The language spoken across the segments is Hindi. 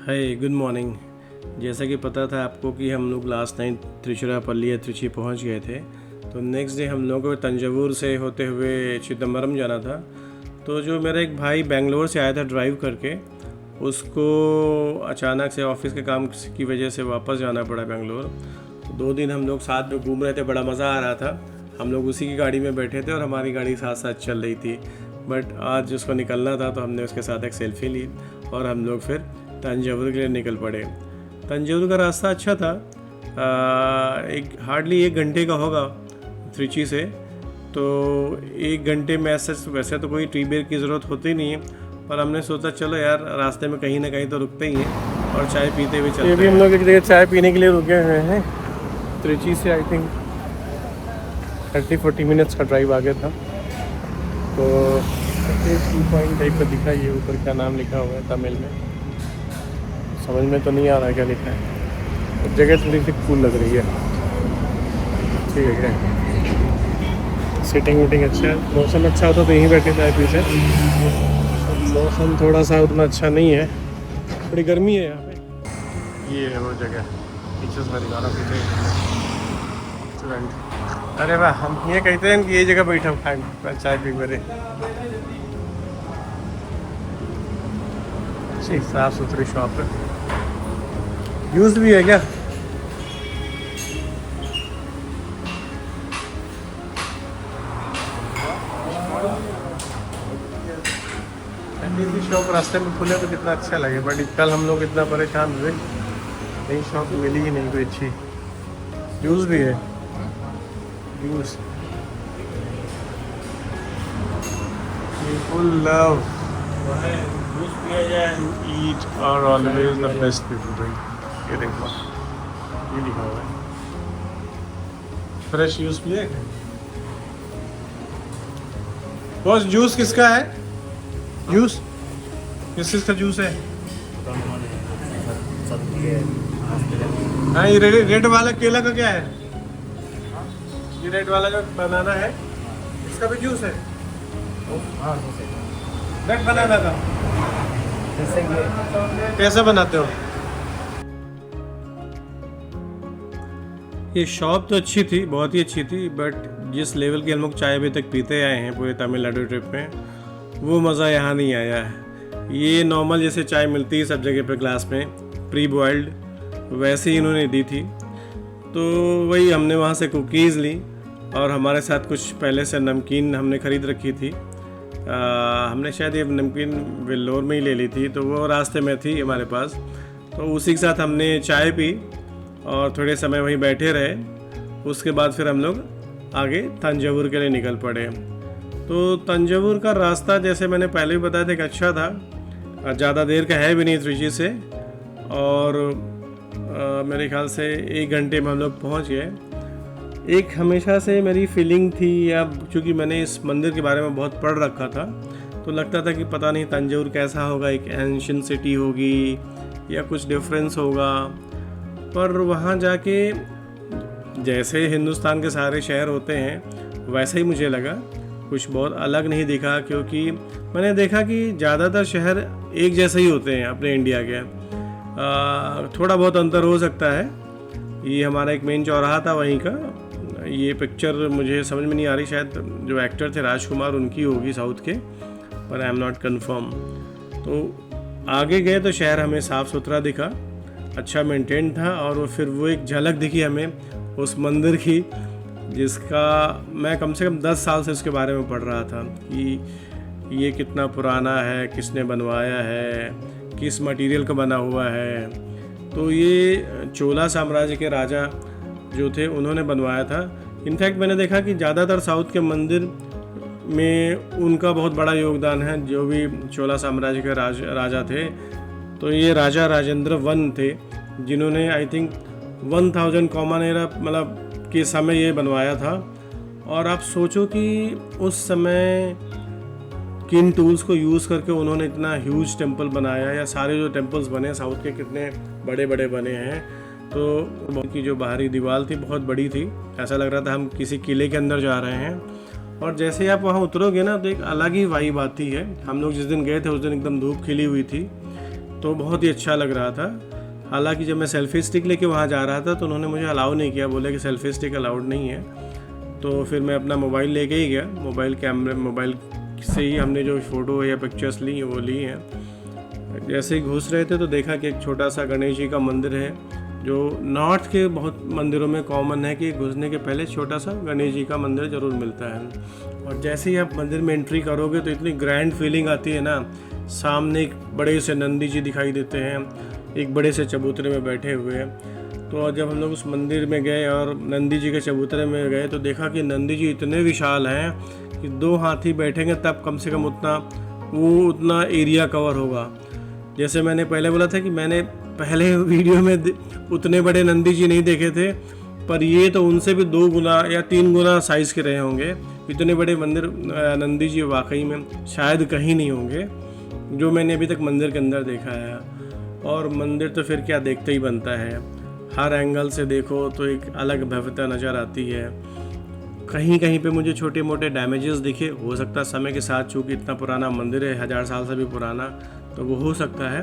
Hi good morning. जैसा कि पता था आपको कि हम लोग लास्ट नाइट त्रिचुरापल्ली या त्रिची पहुंच गए थे, तो नेक्स्ट डे हम लोगों को तंजावुर से होते हुए चिदम्बरम जाना था। तो जो मेरा एक भाई बेंगलोर से आया था ड्राइव करके, उसको अचानक से ऑफिस के काम की वजह से वापस जाना पड़ा बेंगलोर। तो 2 दिन हम लोग साथ में घूम रहे थे, बड़ा मज़ा आ रहा था। हम लोग उसी की गाड़ी में बैठे थे और हमारी गाड़ी साथ साथ चल रही थी। बट आज उसको निकलना था तो हमने उसके साथ एक सेल्फी ली और हम लोग फिर तंजावुर के लिए निकल पड़े। तंजावुर का रास्ता अच्छा था, एक हार्डली 1 घंटे का होगा त्रिची से। तो 1 घंटे में ऐसे वैसे तो कोई टी ब्रेक की ज़रूरत होती नहीं है, पर हमने सोचा चलो यार रास्ते में कहीं ना कहीं तो रुकते ही हैं और चाय पीते हुए चलते हैं। ये भी हम लोग एक जगह चाय पीने के लिए रुके हुए हैं। त्रिची से आई थिंक 30-40 मिनट्स का ड्राइव आगे था। तो टी पॉइंट टाइप का दिखा, ये ऊपर क्या नाम लिखा हुआ है तमिल में, समझ में तो नहीं आ रहा है क्या लिखा है। तो जगह थोड़ी सी कूल लग रही है, ठीक है। सीटिंग वूटिंग अच्छा है, मौसम अच्छा होता तो यहीं बैठे थे पीछे। मौसम थोड़ा सा उतना अच्छा नहीं है, बड़ी गर्मी है यहाँ पे। ये है वो जगह, पीछे से दिखा रहा पीछे रेस्टोरेंट। अरे वाह, हम ये कहते हैं कि ये जगह बैठा खाए चाय पी मेरे। अच्छी साफ सुथरी शॉप है, यूज भी है क्या? शॉप रास्ते में खुले तो कितना अच्छा लगे, बट कल हम लोग इतना परेशान हुए, नई शॉप मिली ही नहीं कोई अच्छी। यूज भी है, use. People love to eat are always the best people drink। ये देखो, ये लिखा हुआ है फ्रेश जूस पिए। बॉस जूस किसका है? जूस किस चीज़ का जूस है? हाँ, ये रेड वाला केला का क्या है? ये रेड वाला जो बनाना है, इसका भी जूस है। रेड बनाना का कैसे बनाते हो? ये शॉप तो अच्छी थी, बहुत ही अच्छी थी, बट जिस लेवल की हम लोग चाय अभी तक पीते आए हैं पूरे तमिलनाडु ट्रिप में, वो मज़ा यहाँ नहीं आया है। ये नॉर्मल जैसे चाय मिलती है सब जगह पे ग्लास में प्री बॉइल्ड, वैसे ही इन्होंने दी थी। तो वही हमने वहाँ से कुकीज़ ली और हमारे साथ कुछ पहले से नमकीन हमने ख़रीद रखी थी। हमने शायद ये नमकीन वेल्लोर में ही ले ली थी, तो वो रास्ते में थी हमारे पास। तो उसी के साथ हमने चाय पी और थोड़े समय वहीं बैठे रहे। उसके बाद फिर हम लोग आगे तंजावुर के लिए निकल पड़े। तो तंजावुर का रास्ता जैसे मैंने पहले भी बताया था कि अच्छा था, ज़्यादा देर का है भी नहीं त्रिची से, और मेरे ख्याल से 1 घंटे में हम लोग पहुँच गए। एक हमेशा से मेरी फीलिंग थी, या चूँकि मैंने इस मंदिर के बारे में बहुत पढ़ रखा था, तो लगता था कि पता नहीं तंजावुर कैसा होगा, एक एंशिएंट सिटी होगी या कुछ डिफरेंस होगा। पर वहाँ जाके जैसे हिंदुस्तान के सारे शहर होते हैं वैसा ही मुझे लगा, कुछ बहुत अलग नहीं दिखा। क्योंकि मैंने देखा कि ज़्यादातर शहर एक जैसे ही होते हैं अपने इंडिया के, थोड़ा बहुत अंतर हो सकता है। ये हमारा एक मेन चौराहा था वहीं का। ये पिक्चर मुझे समझ में नहीं आ रही, शायद जो एक्टर थे राजकुमार उनकी होगी साउथ के, पर आई एम नॉट कन्फर्म। तो आगे गए तो शहर हमें साफ़ सुथरा दिखा, अच्छा मेंटेन था, और फिर वो एक झलक दिखी हमें उस मंदिर की, जिसका मैं कम से कम 10 साल से उसके बारे में पढ़ रहा था कि ये कितना पुराना है, किसने बनवाया है, किस मटेरियल का बना हुआ है। तो ये चोला साम्राज्य के राजा जो थे उन्होंने बनवाया था। इनफैक्ट मैंने देखा कि ज़्यादातर साउथ के मंदिर में उनका बहुत बड़ा योगदान है, जो भी चोला साम्राज्य के राजा थे। तो ये राजा राजेंद्र वन थे, जिन्होंने आई थिंक 1000 कॉमन एरा मतलब के समय ये बनवाया था। और आप सोचो कि उस समय किन टूल्स को यूज़ करके उन्होंने इतना ह्यूज टेम्पल बनाया, या सारे जो टेम्पल्स बने साउथ के कितने बड़े बड़े बने हैं। तो उनकी जो बाहरी दीवार थी बहुत बड़ी थी, ऐसा लग रहा था हम किसी किले के अंदर जा रहे हैं। और जैसे ही आप वहाँ उतरोगे ना तो एक अलग ही वाइब आती है। हम लोग जिस दिन गए थे उस दिन एकदम धूप खिली हुई थी, तो बहुत ही अच्छा लग रहा था। हालांकि जब मैं सेल्फी स्टिक लेके वहाँ जा रहा था तो उन्होंने मुझे अलाउ नहीं किया, बोले कि सेल्फी स्टिक अलाउड नहीं है। तो फिर मैं अपना मोबाइल लेके ही गया, मोबाइल से ही हमने जो फ़ोटो या पिक्चर्स ली वो ली हैं। जैसे ही घुस रहे थे तो देखा कि एक छोटा सा गणेश जी का मंदिर है, जो नॉर्थ के बहुत मंदिरों में कॉमन है कि घुसने के पहले छोटा सा गणेश जी का मंदिर ज़रूर मिलता है। और जैसे ही आप मंदिर में एंट्री करोगे तो इतनी ग्रैंड फीलिंग आती है ना। सामने एक बड़े से नंदी जी दिखाई देते हैं, एक बड़े से चबूतरे में बैठे हुए। तो जब हम लोग उस मंदिर में गए और नंदी जी के चबूतरे में गए तो देखा कि नंदी जी इतने विशाल हैं कि 2 हाथी बैठेंगे तब कम से कम उतना एरिया कवर होगा। जैसे मैंने पहले बोला था कि मैंने पहले वीडियो में उतने बड़े नंदी जी नहीं देखे थे, पर ये तो उनसे भी 2 गुना या 3 गुना साइज़ के रहे होंगे। इतने बड़े मंदिर नंदी जी वाकई में शायद कहीं नहीं होंगे जो मैंने अभी तक मंदिर के अंदर देखा है। और मंदिर तो फिर क्या देखते ही बनता है, हर एंगल से देखो तो एक अलग भव्यता नज़र आती है। कहीं कहीं पे मुझे छोटे मोटे डैमेजेस दिखे, हो सकता है समय के साथ, चूँकि इतना पुराना मंदिर है, 1000 साल से भी पुराना, तो वो हो सकता है।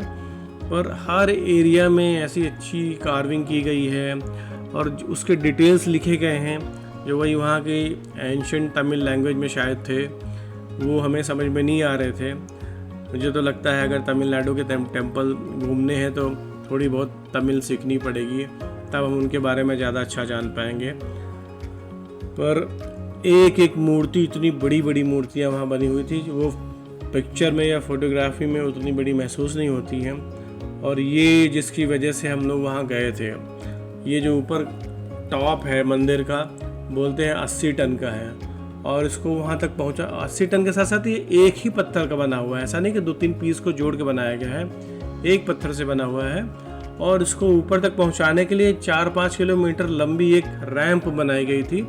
पर हर एरिया में ऐसी अच्छी कार्विंग की गई है और उसके डिटेल्स लिखे गए हैं जो वही वहाँ के एंशिएंट तमिल लैंग्वेज में शायद थे, वो हमें समझ में नहीं आ रहे थे। मुझे तो लगता है अगर तमिलनाडु के टेम्पल घूमने हैं तो थोड़ी बहुत तमिल सीखनी पड़ेगी, तब हम उनके बारे में ज़्यादा अच्छा जान पाएंगे। पर एक एक मूर्ति, इतनी बड़ी बड़ी मूर्तियाँ वहाँ बनी हुई थी, वो पिक्चर में या फोटोग्राफी में उतनी बड़ी महसूस नहीं होती हैं। और ये जिसकी वजह से हम लोग वहाँ गए थे, ये जो ऊपर टॉप है मंदिर का, बोलते हैं 80 टन का है। और इसको वहाँ तक पहुँचा 80 टन के साथ साथ ये एक ही पत्थर का बना हुआ है, ऐसा नहीं कि 2-3 पीस को जोड़ के बनाया गया है, एक पत्थर से बना हुआ है। और इसको ऊपर तक पहुँचाने के लिए 4-5 किलोमीटर लंबी एक रैंप बनाई गई थी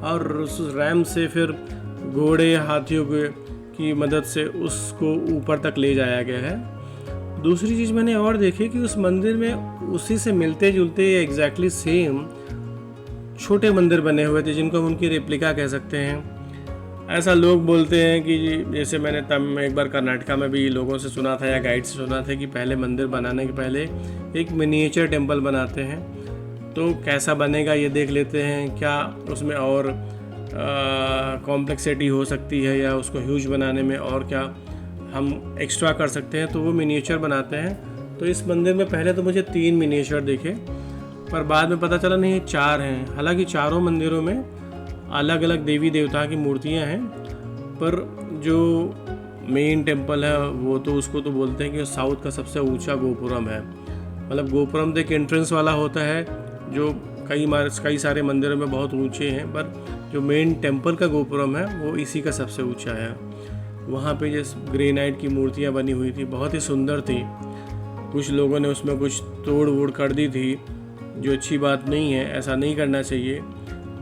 और उस रैंप से फिर घोड़े हाथियों की मदद से उसको ऊपर तक ले जाया गया है। दूसरी चीज़ मैंने और देखी कि उस मंदिर में उसी से मिलते जुलते एग्जैक्टली सेम छोटे मंदिर बने हुए थे जिनको हम उनकी रेप्लिका कह सकते हैं। ऐसा लोग बोलते हैं कि जैसे मैंने तब एक बार कर्नाटका में भी लोगों से सुना था या गाइड से सुना था कि पहले मंदिर बनाने के पहले एक मिनिएचर टेम्पल बनाते हैं, तो कैसा बनेगा ये देख लेते हैं, क्या उसमें और कॉम्प्लेक्सिटी हो सकती है या उसको ह्यूज बनाने में और क्या हम एक्स्ट्रा कर सकते हैं, तो वो मिनिएचर बनाते हैं। तो इस मंदिर में पहले तो मुझे 3 मिनिएचर दिखे, पर बाद में पता चला नहीं 4 हैं। हालांकि चारों मंदिरों में अलग अलग देवी देवता की मूर्तियां हैं, पर जो मेन टेम्पल है वो तो उसको तो बोलते हैं कि साउथ का सबसे ऊंचा गोपुरम है। मतलब गोपुरम तो एक एंट्रेंस वाला होता है जो कई सारे मंदिरों में बहुत ऊंचे हैं, पर जो मेन टेम्पल का गोपुरम है वो इसी का सबसे ऊंचा है। वहाँ पे जैसे ग्रेनाइट की मूर्तियाँ बनी हुई थी, बहुत ही सुंदर थी। कुछ लोगों ने उसमें कुछ तोड़ वोड़ कर दी थी, जो अच्छी बात नहीं है, ऐसा नहीं करना चाहिए।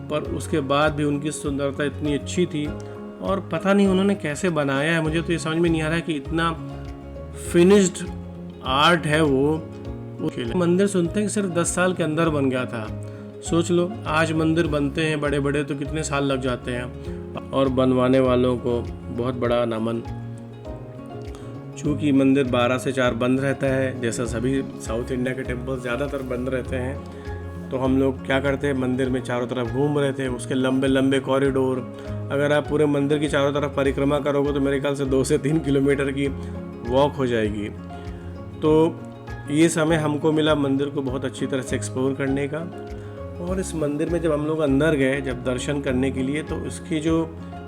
पर उसके बाद भी उनकी सुंदरता इतनी अच्छी थी और पता नहीं उन्होंने कैसे बनाया है, मुझे तो ये समझ में नहीं आ रहा है कि इतना फिनिश्ड आर्ट है वो मंदिर सुनते हैं कि सिर्फ 10 साल के अंदर बन गया था। सोच लो, आज मंदिर बनते हैं बड़े बड़े तो कितने साल लग जाते हैं, और बनवाने वालों को बहुत बड़ा नमन। चूँकि मंदिर 12 से 4 बंद रहता है, जैसा सभी साउथ इंडिया के टेम्पल ज़्यादातर बंद रहते हैं, तो हम लोग क्या करते हैं, मंदिर में चारों तरफ घूम रहे थे, उसके लंबे लंबे कॉरिडोर। अगर आप पूरे मंदिर की चारों तरफ परिक्रमा करोगे तो मेरे ख्याल से 2 से 3 किलोमीटर की वॉक हो जाएगी। तो ये समय हमको मिला मंदिर को बहुत अच्छी तरह से एक्सप्लोर करने का। और इस मंदिर में जब हम लोग अंदर गए, जब दर्शन करने के लिए, तो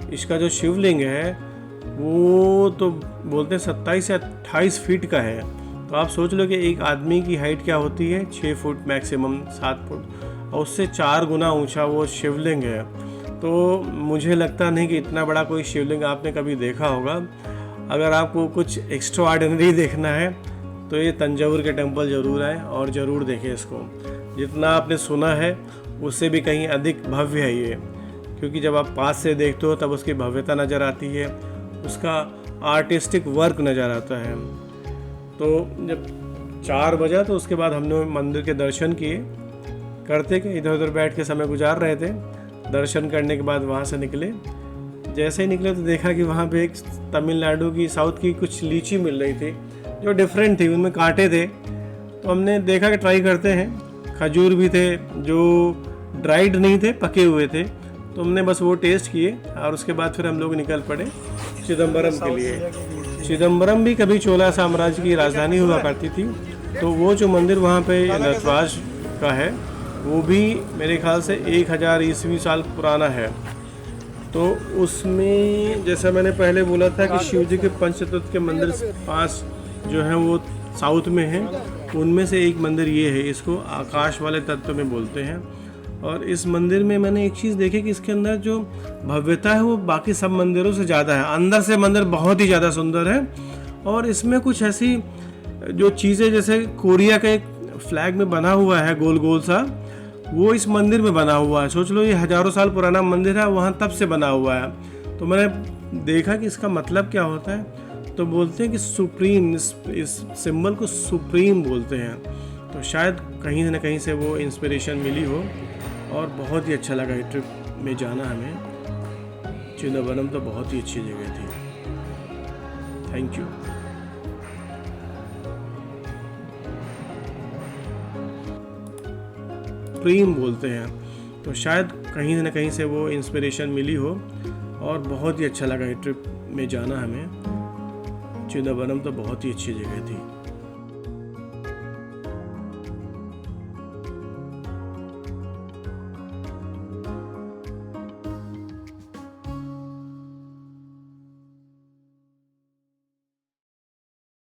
इसका जो शिवलिंग है वो तो बोलते हैं 27 या 28 फीट का है। तो आप सोच लो कि एक आदमी की हाइट क्या होती है, 6 फुट मैक्सिमम, 7 फुट, और उससे 4 गुना ऊंचा वो शिवलिंग है। तो मुझे लगता नहीं कि इतना बड़ा कोई शिवलिंग आपने कभी देखा होगा। अगर आपको कुछ एक्स्ट्रा ऑर्डिनरी देखना है तो ये तंजावुर के टेम्पल ज़रूर आए और ज़रूर देखें इसको। जितना आपने सुना है उससे भी कहीं अधिक भव्य है ये, क्योंकि जब आप पास से देखते हो तब उसकी भव्यता नज़र आती है, उसका आर्टिस्टिक वर्क नज़र आता है। तो जब 4 बजा तो उसके बाद हमने मंदिर के दर्शन किए, करते कि इधर उधर बैठ के समय गुजार रहे थे। दर्शन करने के बाद वहाँ से निकले। जैसे ही निकले तो देखा कि वहाँ पे एक तमिलनाडु की, साउथ की कुछ लीची मिल रही थी। जो डिफरेंट थी, उनमें कांटे थे। तो हमने देखा कि ट्राई करते हैं। खजूर भी थे जो ड्राइड नहीं थे, पके हुए थे, तो हमने बस वो टेस्ट किए और उसके बाद फिर हम लोग निकल पड़े चिदम्बरम के लिए। चिदम्बरम भी कभी चोला साम्राज्य की राजधानी हुआ करती थी। तो वो जो मंदिर वहाँ पे नटराज का है, वो भी मेरे ख्याल से 1000 ईस्वी साल पुराना है। तो उसमें जैसा मैंने पहले बोला था कि शिव जी के पंचतत्व के मंदिर 5 जो हैं वो साउथ में हैं, उनमें से एक मंदिर ये है। इसको आकाश वाले तत्व में बोलते हैं। और इस मंदिर में मैंने एक चीज़ देखी कि इसके अंदर जो भव्यता है वो बाकी सब मंदिरों से ज़्यादा है। अंदर से मंदिर बहुत ही ज़्यादा सुंदर है। और इसमें कुछ ऐसी जो चीज़ें जैसे कोरिया का एक फ्लैग में बना हुआ है गोल गोल सा, वो इस मंदिर में बना हुआ है। सोच लो ये हज़ारों साल पुराना मंदिर है, वहाँ तब से बना हुआ है। तो मैंने देखा कि इसका मतलब क्या होता है। तो बोलते हैं कि सुप्रीम, इस सिंबल को सुप्रीम बोलते हैं। तो शायद कहीं ना कहीं से वो इंस्पिरेशन मिली हो। और बहुत ही अच्छा लगा ये ट्रिप में जाना हमें। चिदम्बरम तो बहुत ही अच्छी जगह थी। Thank you. सुप्रीम बोलते हैं, तो शायद कहीं ना कहीं से वो इंस्पिरेशन मिली हो। और बहुत ही अच्छा लगा ये ट्रिप में जाना हमें। चिदम्बरम तो बहुत ही अच्छी जगह थी।